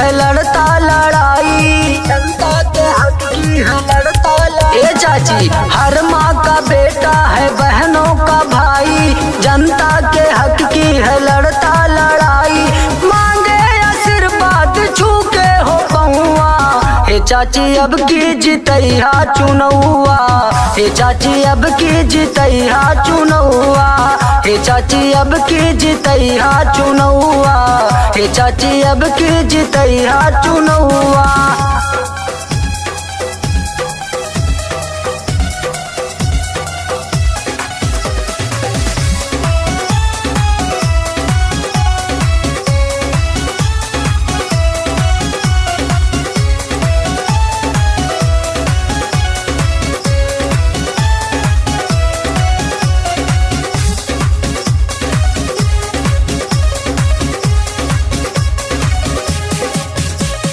है लड़ता लड़ाई, जनता के हक की है लड़ता लड़ाई। ए चाची, हर माँ का बेटा है बहनों का भाई, जनता के हक की है लड़ता लड़ाई। मांगे आशीर्वाद छू के हो पहुआ, हे चाची अब की जितैया चुनौआ, हे चाची अब की जितैया चुनौआ, हे चाची अब की जितैया चुनौआ, हे चाची अब की जितैया चुनौआ।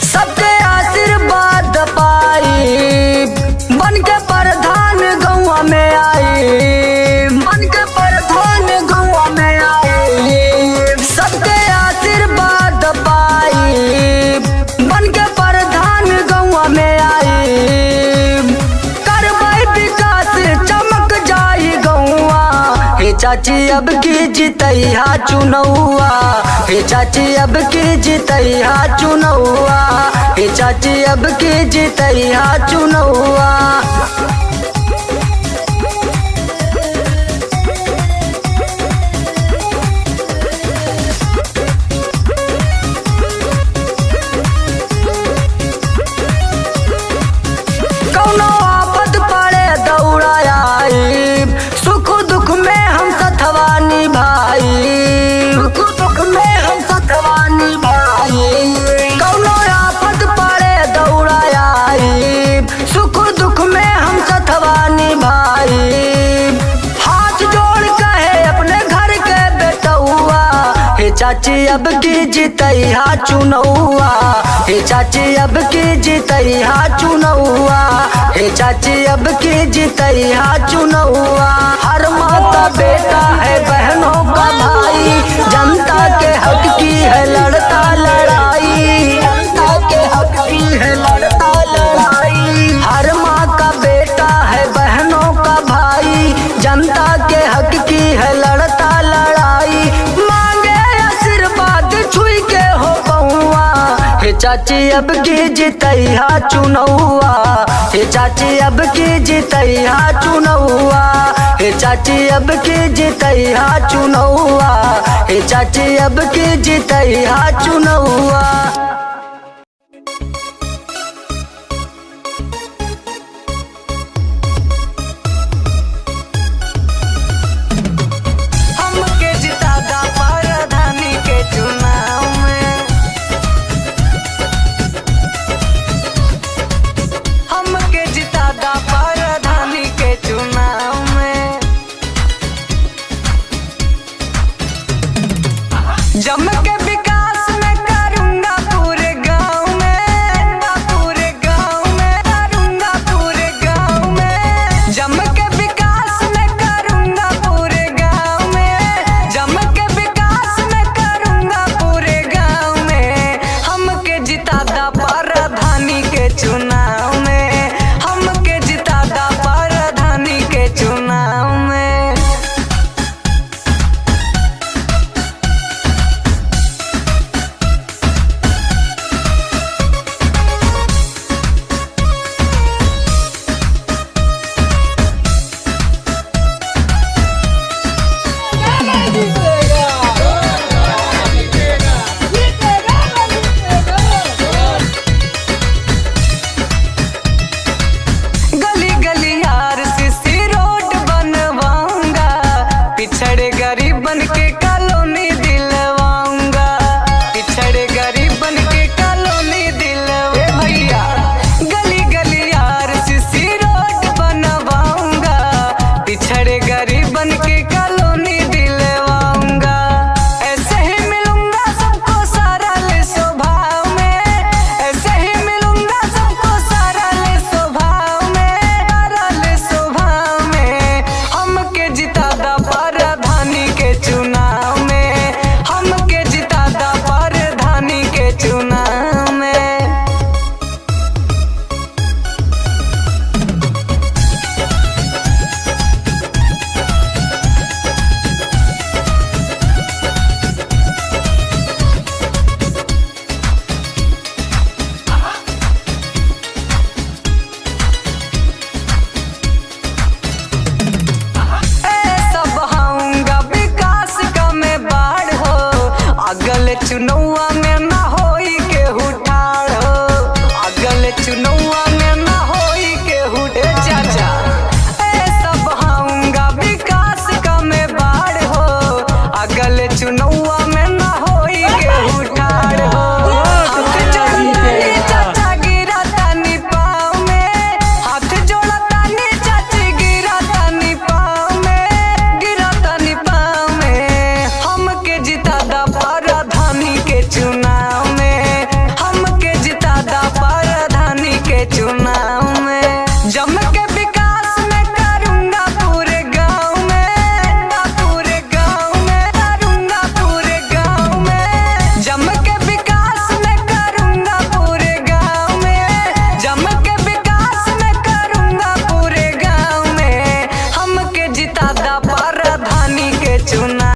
सबके आशीर्वाद पाई, बन के प्रधान गौवा में आई, बन के प्रधान गौवा में आई। सबके आशीर्वाद पाई, बन के प्रधान गौवा में आई। करवाई विकास चमक जाई गौवा, हे चाची अब की जितैया चुनौआ, हे चाची अब की जितैया चुनौआ, हे चाची अब की जितैया चुनौआ। कौनो आफत पड़े दौड़ा आई, सुख दुख में हम सथवा निभाई, सुख दुख में हम सथवा निभाई। कौनो आफत पड़े दौड़ा आई, सुख दुख में हम सथवा निभाई। हाथ जोड़ कहे अपने घर के बेटौआ, हे चाची अब की जितैया चुनौआ, हे चाची अब की जितैया चुनौआ, हे चाची अब की जितैया चुनौआ। हर माँ का बेटा है बहनों का भाई, जनता के हक की है लड़ता लड़ाई, जनता के हक की है लड़ता लड़ाई। हर माँ का बेटा है बहनों का भाई, जनता के हक की है लड़ता लड़ाई। मांगे आशीर्वाद छुई के हो पहुआ, हे चाची अब की जितैया चुनौआ, हे चाची अब की जितैया चुनौआ, हे चाची अब की जितैया चुनौआ, हे चाची अब की जितैया चुनौआ।